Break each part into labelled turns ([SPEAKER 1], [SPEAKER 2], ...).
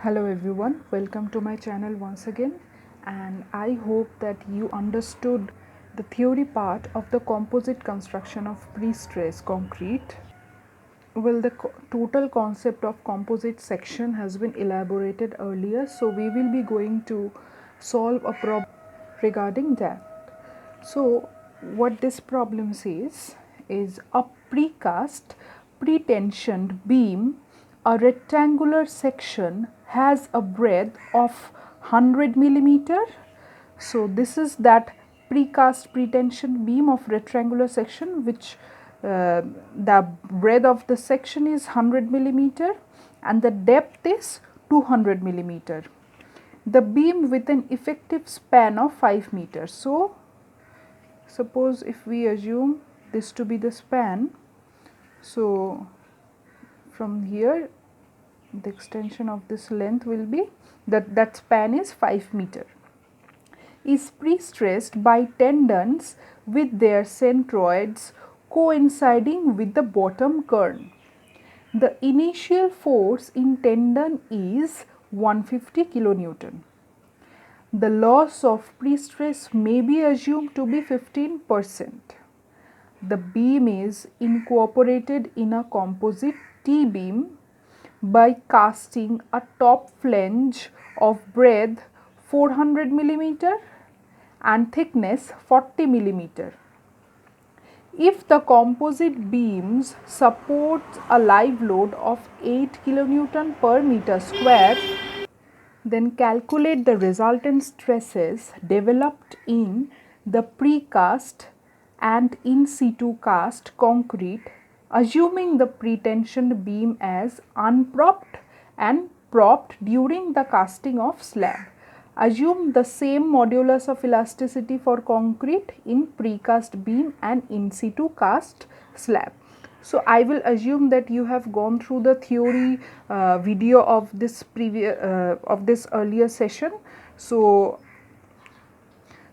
[SPEAKER 1] Hello everyone, welcome to my channel once again, and I hope that you understood the theory part of the composite construction of pre-stressed concrete. Well, the total concept of composite section has been elaborated earlier, so we will be going to solve a problem regarding that. So what this problem says is a precast pre-tensioned beam, a rectangular section has a breadth of 100 millimeter. So this is that precast pre-tension beam of rectangular section, which the breadth of the section is 100 millimeter and the depth is 200 millimeter. The beam with an effective span of 5 meters. So suppose if we assume this to be the span, so from here the extension of this length will be that span is 5 meter, is pre-stressed by tendons with their centroids coinciding with the bottom kern. The initial force in tendon is 150 kilonewton. The loss of pre-stress may be assumed to be 15%. The beam is incorporated in a composite T-beam by casting a top flange of breadth 400 millimeter and thickness 40 millimeter. If the composite beams support a live load of 8 kilonewton per meter square, then calculate the resultant stresses developed in the precast and in situ cast concrete, assuming the pre-tensioned beam as unpropped and propped during the casting of slab. Assume the same modulus of elasticity for concrete in precast beam and in situ cast slab. So I will assume that you have gone through the theory video of this earlier session. So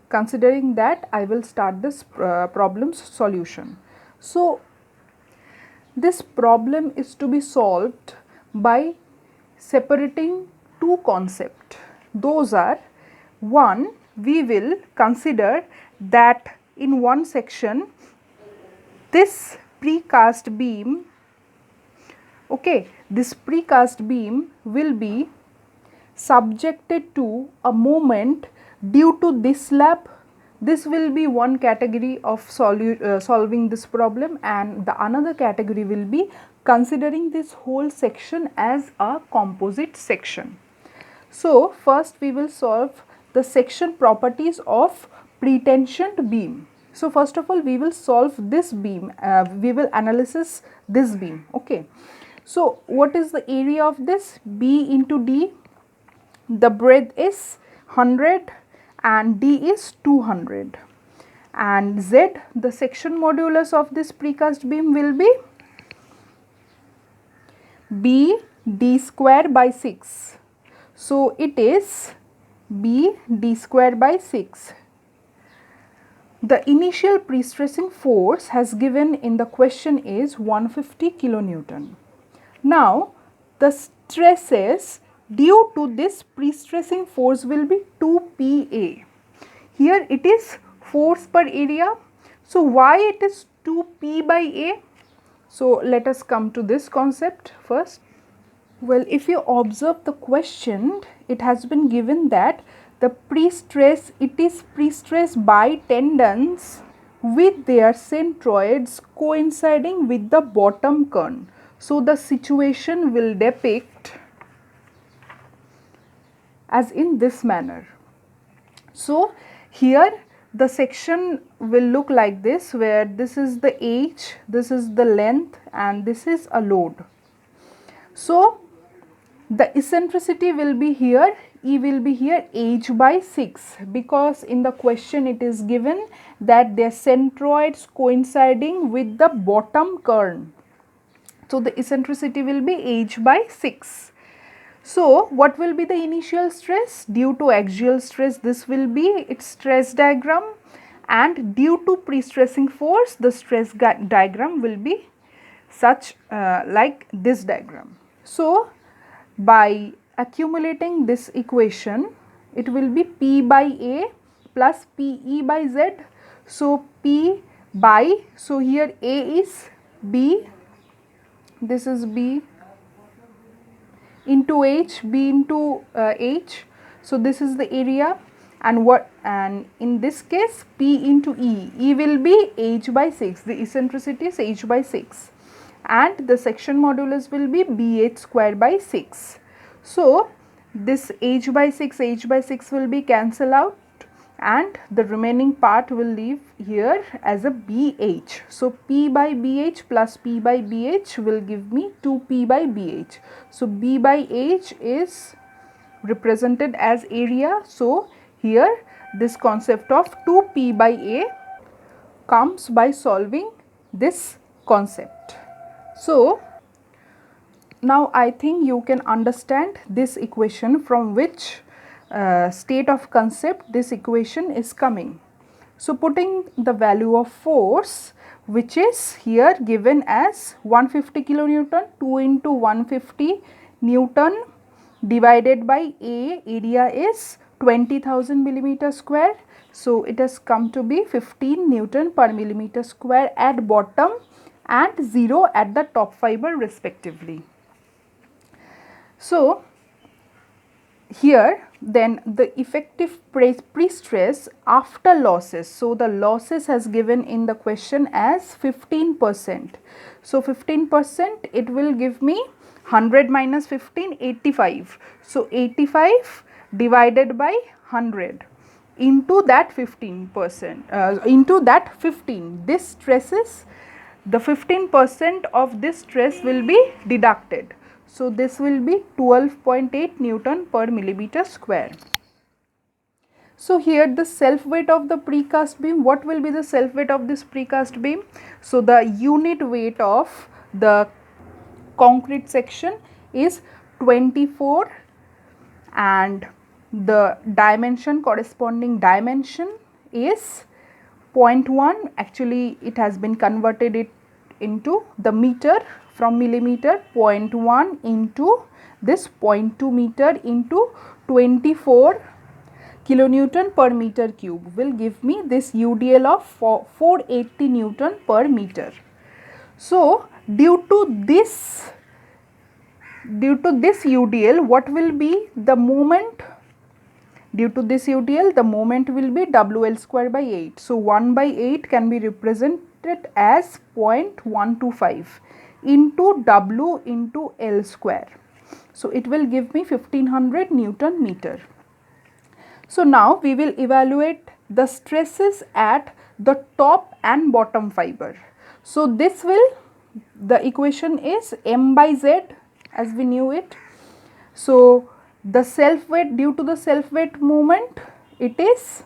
[SPEAKER 1] considering that, I will start this problem's solution. So this problem is to be solved by separating two concepts. Those are, one, we will consider that in one section this precast beam, this precast beam will be subjected to a moment due to this slab. This will be one category of solving this problem, and the another category will be considering this whole section as a composite section. So first we will solve the section properties of pre-tensioned beam. So first of all we will solve this beam, we will analysis this beam. So what is the area of this? B into D, the breadth is 100 and D is 200, and Z, the section modulus of this precast beam, will be B D square by 6. So it is B D square by 6. The initial pre-stressing force has given in the question is 150 kilonewton. Now the stresses due to this pre-stressing force will be 2 PA. Here it is force per area. So why it is 2 P by A? So let us come to this concept first. Well, if you observe the question, it has been given that the pre-stress, it is pre-stressed by tendons with their centroids coinciding with the bottom kern. So the situation will depict as in this manner. So here the section will look like this, where this is the H, this is the length, and this is a load. So the eccentricity will be here, E will be here H by 6, because in the question it is given that their centroids coinciding with the bottom kern. So the eccentricity will be H by 6. So what will be the initial stress? Due to axial stress, this will be its stress diagram, and due to pre-stressing force, the stress diagram will be such like this diagram. So by accumulating this equation, it will be P by A plus PE by Z. So P by, so here A is B, this is B into H, B into H. So this is the area, and in this case P into E will be H by 6, the eccentricity is H by 6, and the section modulus will be BH square by 6. So this H by 6 will be cancelled out, and the remaining part will leave here as a BH. So P by BH plus P by BH will give me 2P by BH. So B by H is represented as area. So here this concept of 2P by A comes by solving this concept. So now I think you can understand this equation, from which state of concept this equation is coming. So putting the value of force, which is here given as 150 kilonewton, 2 into 150 Newton divided by A, area is 20,000 millimeter square. So it has come to be 15 Newton per millimeter square at bottom and 0 at the top fiber respectively. So here then the effective pre-stress after losses. So the losses has given in the question as 15%. So 15%, it will give me 100 minus 15, 85. So 85 divided by 100 into that 15%, into that 15. This stresses, the 15% of this stress will be deducted. So this will be 12.8 Newton per millimeter square. So here the self weight of the precast beam, what will be the self weight of this precast beam? So the unit weight of the concrete section is 24, and the dimension, corresponding dimension is 0.1. Actually it has been converted it into the meter, from millimeter, 0.1 into this 0.2 meter into 24 kilonewton per meter cube will give me this UDL of 480 Newton per meter. So due to this UDL, what will be the moment? Due to this UDL, the moment will be WL square by 8. So 1 by 8 can be represented as 0.125 into W into L square. So it will give me 1500 Newton meter. So now we will evaluate the stresses at the top and bottom fiber. So this will, the equation is M by Z as we knew it. So the self weight, due to the self weight moment, it is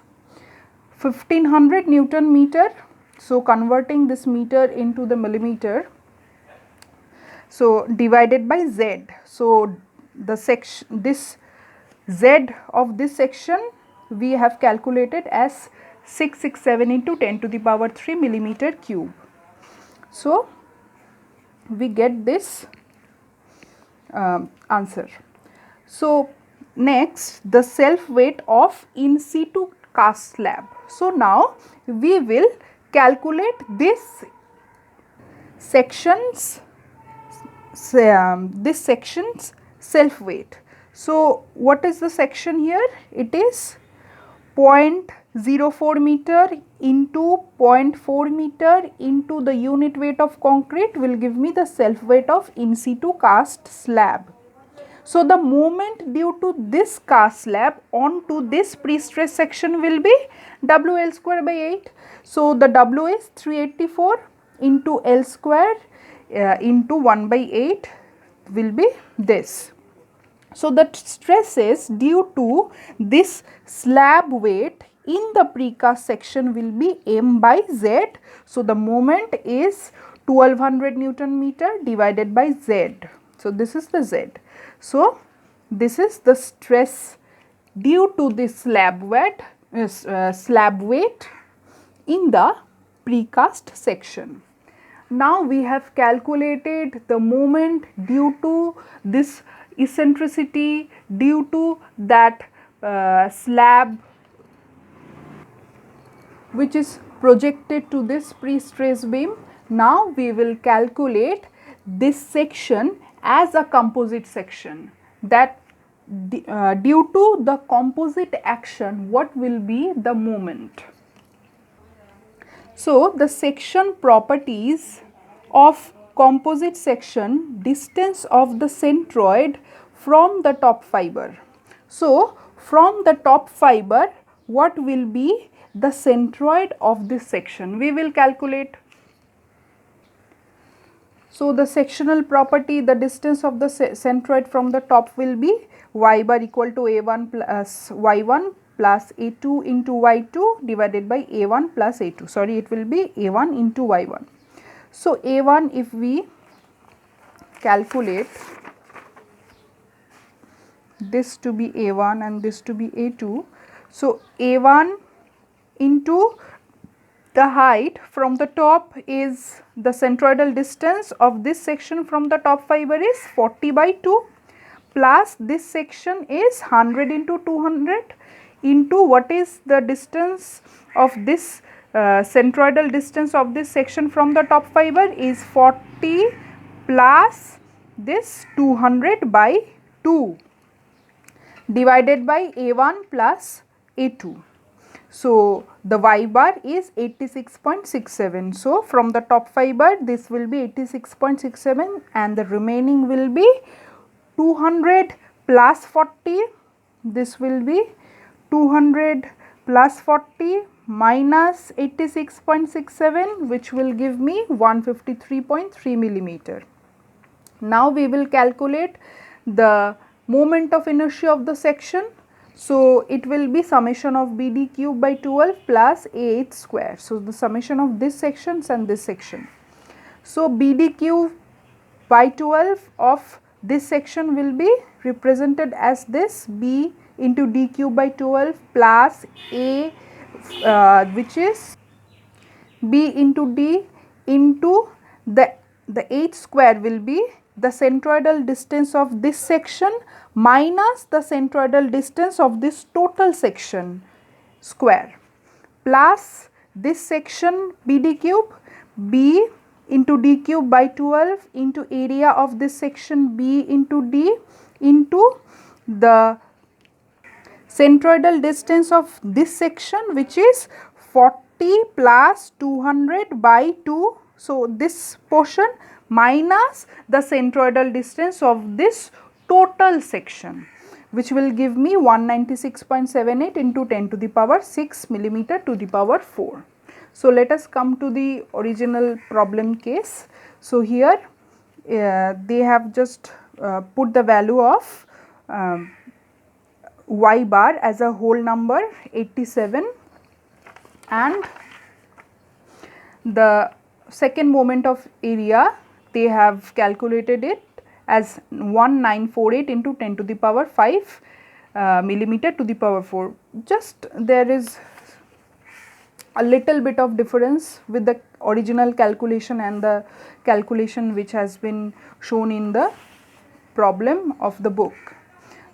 [SPEAKER 1] 1500 Newton meter. So converting this meter into the millimeter, so divided by Z. So the section, this Z of this section we have calculated as 667 into 10 to the power 3 millimeter cube. So we get this answer. So next, the self weight of in situ cast slab. So now we will calculate this section's self weight. So what is the section here? It is 0.04 meter into 0.4 meter into the unit weight of concrete will give me the self weight of in situ cast slab. So the moment due to this cast slab onto this pre-stressed section will be WL square by 8. So the W is 384 into L square into 1 by 8 will be this. So the stress is due to this slab weight in the precast section will be M by Z. So the moment is 1200 Newton meter divided by Z. So this is the Z. So this is the stress due to this slab weight in the precast section. Now we have calculated the moment due to this eccentricity due to that slab which is projected to this pre-stressed beam. Now we will calculate this section as a composite section, that due to the composite action what will be the moment. So, the section properties of composite section: distance of the centroid from the top fiber. So, from the top fiber what will be the centroid of this section? We will calculate. So, the sectional property, the distance of the centroid from the top will be y bar equal to a1 plus y1 plus a2 into y2 divided by a1 plus a2. Sorry, it will be a1 into y1. So, a1, if we calculate this to be a1 and this to be a2. So, a1 into the height from the top is the centroidal distance of this section from the top fiber is 40 by 2 plus this section is 100 into 200 into what is the distance of this centroidal distance of this section from the top fiber is 40 plus this 200 by 2 divided by a1 plus a2. So, the y bar is 86.67. So, from the top fiber this will be 86.67 and the remaining will be 200 plus 40, this will be 200 plus 40 minus 86.67, which will give me 153.3 millimeter. Now, we will calculate the moment of inertia of the section. So, it will be summation of BD cube by 12 plus AH square. So, the summation of this sections and this section. So, BD cube by 12 of this section will be represented as this B into D cube by 12 plus A which is B into D into the H square will be the centroidal distance of this section minus the centroidal distance of this total section square plus this section BD cube B into D cube by 12 into area of this section B into D into the centroidal distance of this section which is 40 plus 200 by 2. So, this portion minus the centroidal distance of this total section, which will give me 196.78 into 10 to the power 6 millimeter to the power 4. So, let us come to the original problem case. So, here they have just put the value of y bar as a whole number 87 and the second moment of area they have calculated it as 1948 into 10 to the power 5 millimeter to the power 4. Just there is a little bit of difference with the original calculation and the calculation which has been shown in the problem of the book.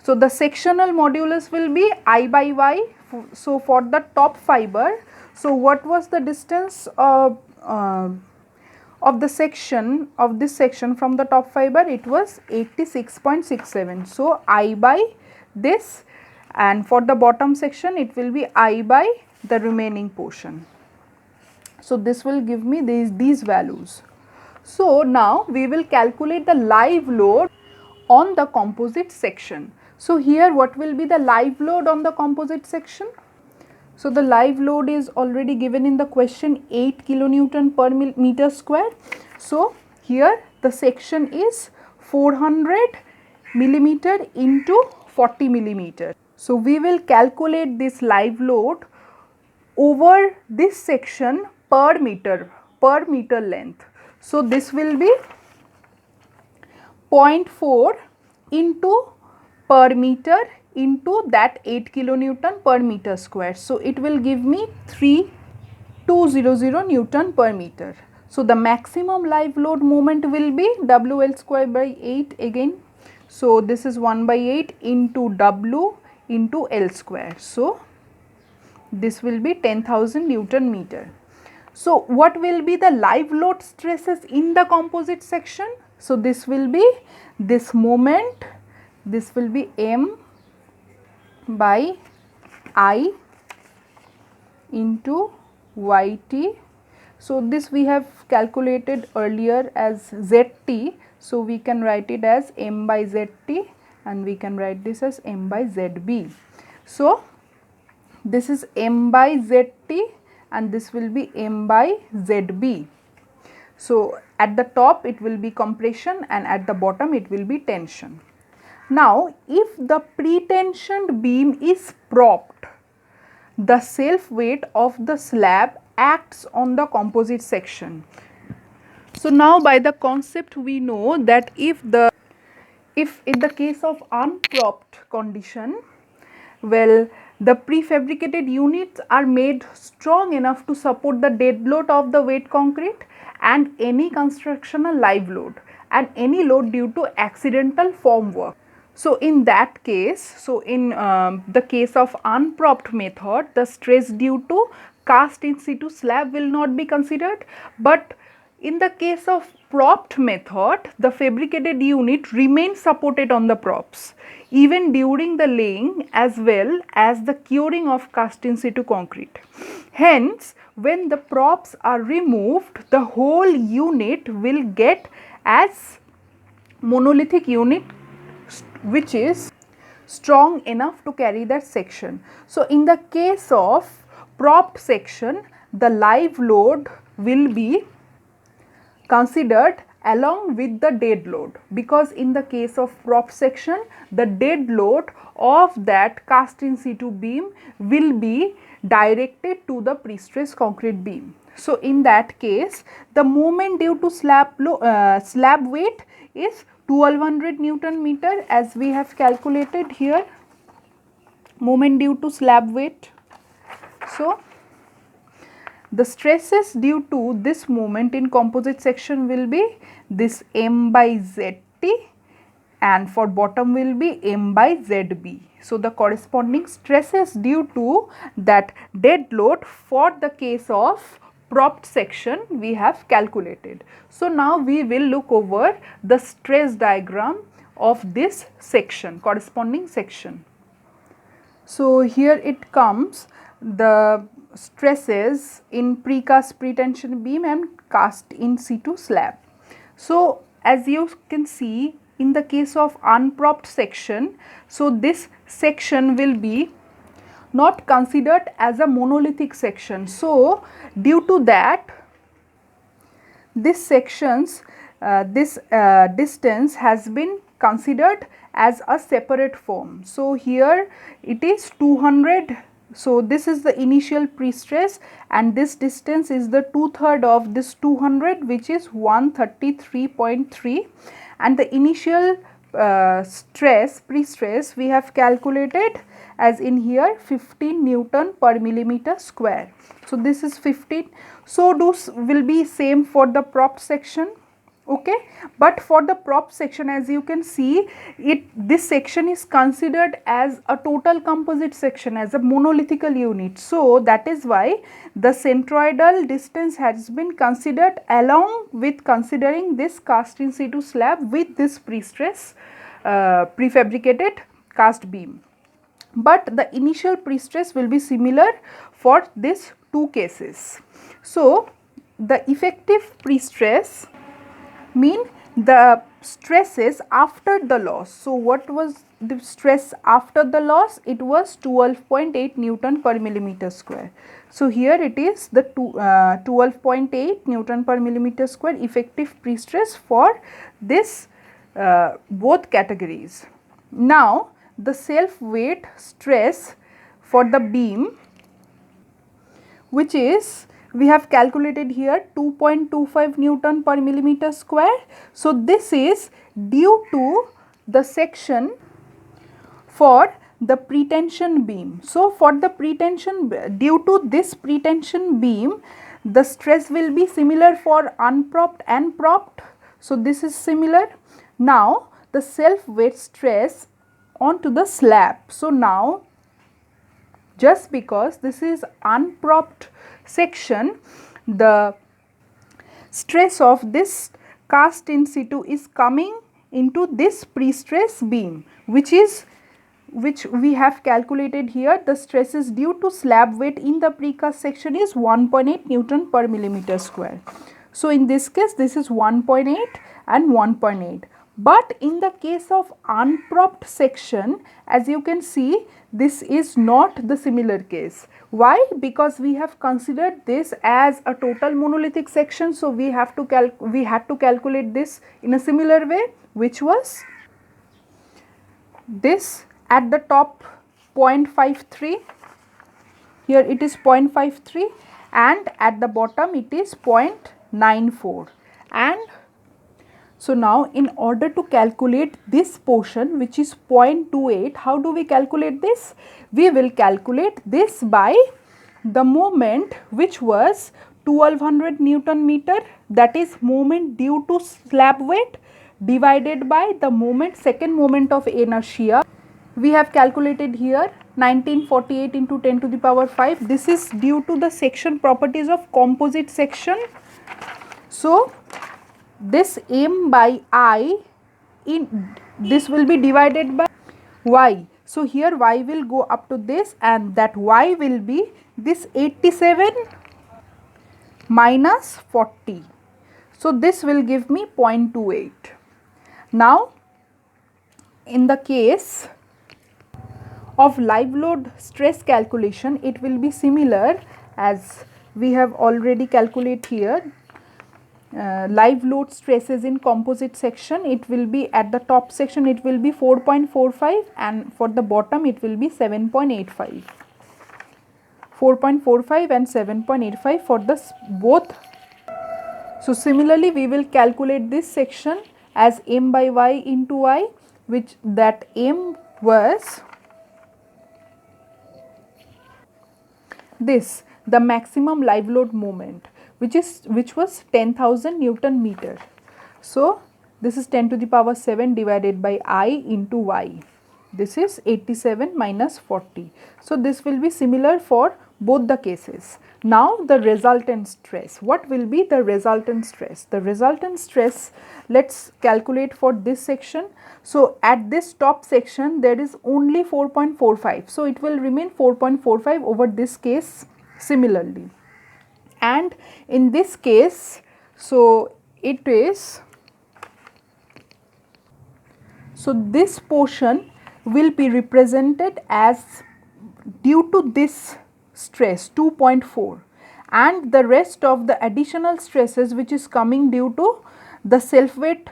[SPEAKER 1] So, the sectional modulus will be I by y. So, for the top fiber, so what was the distance of the section of this section from the top fiber? It was 86.67. So, I by this, and for the bottom section it will be I by the remaining portion. So, this will give me these values. So, now we will calculate the live load on the composite section. So, here what will be the live load on the composite section? So, the live load is already given in the question 8 kilonewton per meter square. So, here the section is 400 millimeter into 40 millimeter. So, we will calculate this live load over this section per meter length. So, this will be 0.4 into per meter into that 8 kilonewton per meter square. So, it will give me 3200 Newton per meter. So, the maximum live load moment will be WL square by 8 again. So this is 1 by 8 into W into L square. So this will be 10,000 Newton meter. So what will be the live load stresses in the composite section? So this will be this moment, this will be M by I into YT. So this we have calculated earlier as ZT. So we can write it as M by ZT and we can write this as M by ZB. So this is M by ZT and this will be M by ZB. So at the top it will be compression and at the bottom it will be tension. Now if the pre-tensioned beam is propped, the self weight of the slab acts on the composite section. So now by the concept we know that if in the case of unpropped condition, well, the prefabricated units are made strong enough to support the dead load of the wet concrete and any constructional live load and any load due to accidental form work. So in that case, so in the case of unpropped method, the stress due to cast in situ slab will not be considered, but in the case of propped method, the fabricated unit remains supported on the props even during the laying as well as the curing of cast in situ concrete. Hence, when the props are removed, the whole unit will get as monolithic unit which is strong enough to carry that section. So in the case of propped section, the live load will be considered along with the dead load, because in the case of prop section, the dead load of that cast in situ beam will be directed to the pre-stressed concrete beam. So in that case, the moment due to slab weight is 1200 Newton meter, as we have calculated here, moment due to slab weight. So the stresses due to this moment in composite section will be this M by ZT and for bottom will be M by ZB. So the corresponding stresses due to that dead load for the case of propped section we have calculated. So now we will look over the stress diagram of this section, corresponding section. So here it comes, the stresses in precast pretension beam and cast in situ slab. So as you can see, in the case of unpropped section, so this section will be not considered as a monolithic section. So due to that, this sections, this distance has been considered as a separate form. So here it is 200. So this is the initial pre-stress and this distance is the 2/3 of this 200, which is 133.3, and the initial pre-stress we have calculated as in here 15 Newton per millimeter square. So this is 15. So those will be same for the propped section. Okay, but for the prop section, as you can see, this section is considered as a total composite section, as a monolithical unit. So that is why the centroidal distance has been considered along with considering this cast in situ slab with this pre-stress prefabricated cast beam. But the initial pre-stress will be similar for these two cases. So the effective pre-stress mean the stresses after the loss. So what was the stress after the loss? It was 12.8 Newton per millimeter square. So here it is the 12.8 Newton per millimeter square effective pre-stress for this both categories. Now the self weight stress for the beam, which is we have calculated here 2.25 Newton per millimeter square. So this is due to the section for the pretension beam. So for the pretension, due to this pretension beam, the stress will be similar for unpropped and propped. So this is similar. Now the self weight stress onto the slab. So now, just because this is unpropped section, the stress of this cast in situ is coming into this pre-stress beam, which we have calculated here. The stresses due to slab weight in the precast section is 1.8 Newton per millimeter square. So in this case, this is 1.8 and 1.8. But in the case of unpropped section, as you can see, this is not the similar case. Why? Because we have considered this as a total monolithic section. So we had to calculate this in a similar way, which was this at the top 0.53, here it is 0.53, and at the bottom it is 0.94. And so now, in order to calculate this portion, which is 0.28, how do we calculate this? We will calculate this by the moment, which was 1200 Newton meter, that is moment due to slab weight, divided by the moment, second moment of inertia. We have calculated here 1948 into 10 to the power 5. This is due to the section properties of composite section. So this m by I, in this will be divided by y. So here y will go up to this, and that y will be this 87 minus 40. So this will give me 0.28. Now in the case of live load stress calculation, it will be similar as we have already calculated here. Live load stresses in composite section, it will be at the top section, it will be 4.45, and for the bottom it will be 7.85. 4.45 and 7.85 for the both. So similarly, we will calculate this section as m by y into y, which that m was this, the maximum live load moment, which was 10,000 Newton meter. So this is 10 to the power 7 divided by I into y. This is 87 minus 40. So this will be similar for both the cases. Now the resultant stress. What will be the resultant stress? The resultant stress, let's calculate for this section. So at this top section there is only 4.45. So it will remain 4.45 over this case similarly. And in this case, so it is, so this portion will be represented as due to this stress 2.4, and the rest of the additional stresses which is coming due to the self weight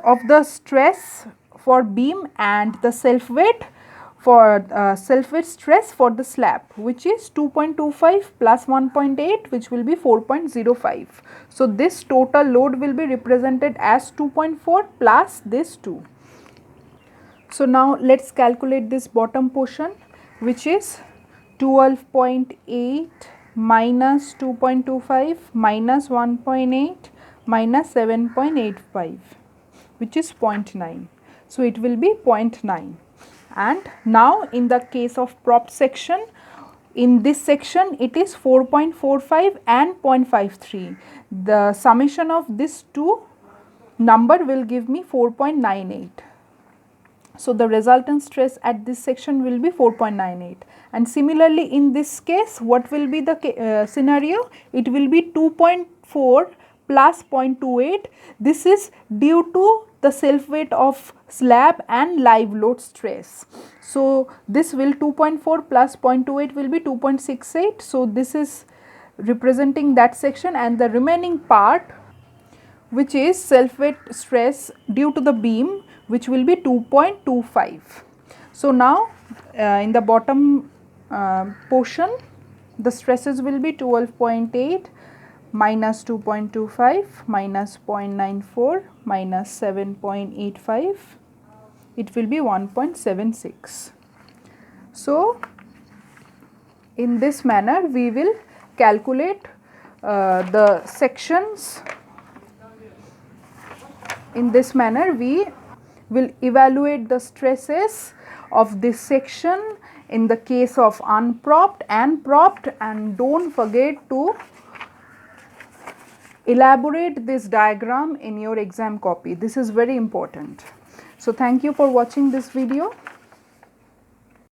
[SPEAKER 1] of the stress for beam and the self weight for self weight stress for the slab, which is 2.25 plus 1.8, which will be 4.05. So this total load will be represented as 2.4 plus this 2. So now let's calculate this bottom portion, which is 12.8 minus 2.25 minus 1.8 minus 7.85, which is 0.9. So it will be 0.9. And now in the case of propped section, in this section it is 4.45 and 0.53. The summation of this two number will give me 4.98. So the resultant stress at this section will be 4.98. And similarly in this case, what will be the scenario? It will be 2.4 plus 0.28. This is due to the self weight of slab and live load stress. So this will 2.4 plus 0.28 will be 2.68. So this is representing that section, and the remaining part, which is self weight stress due to the beam, which will be 2.25. So now in the bottom portion, the stresses will be 12.8 minus 2.25 minus 0.94 minus 7.85. It will be 1.76. So in this manner we will calculate the sections. In this manner we will evaluate the stresses of this section in the case of unpropped and propped, and don't forget to elaborate this diagram in your exam copy. This is very important. So thank you for watching this video.